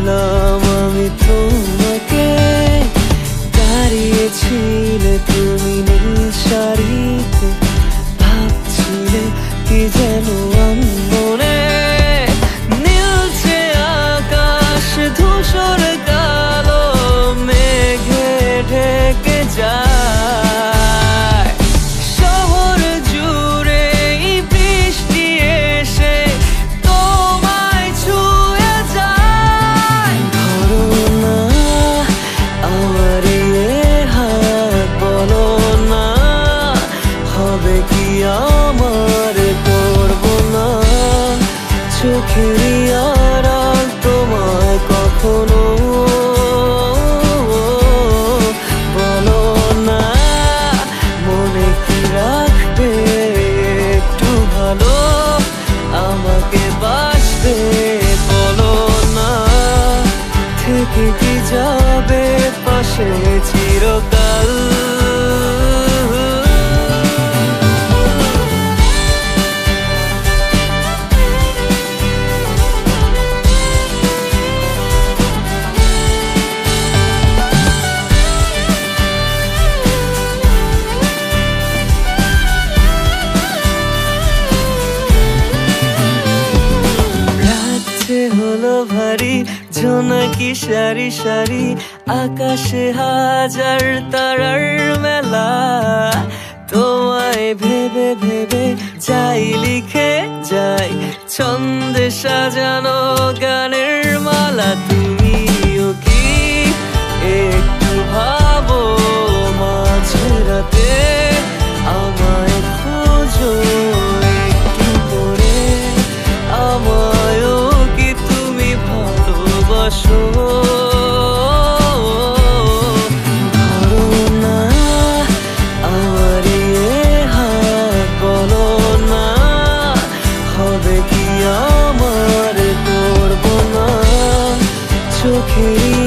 ছিলাম আমি তোমাকে, দাঁড়িয়েছিলে তুমি নিঃসারিতে, ভাবছিলে কি যেন মনে, নীলছে আকাশ ধূসর কালো মেঘে ঢেকে যায়, শহর জুড়ে বৃষ্টি এসে তোমায় ছুঁয়ে যায়। ধরো না আমার হাত, বলো না হবে কি আমার, করবো না চোখেরই আড়াল তোমায় কখনো, বলো না মনে কি রাখবে একটু ভালো, আমাকে বাসবে বলো না, থেকে কি যাবে পাশে চিরকাল। হলো ভারী জোনাকি সারি সারি, আকাশে হাজার তারার মেলা, তোমায় ভেবে ভেবে যাই লিখে যাই ছন্দে সাজানো গানের মালা। তুমিও কি একটু ভাবো মাঝরাতে আমায় খোঁজো একটু করে, আমায়ও ভালোবাসো। ধরো না আমার হাত, বলো না হবে কি আমার, করবো না চোখেরই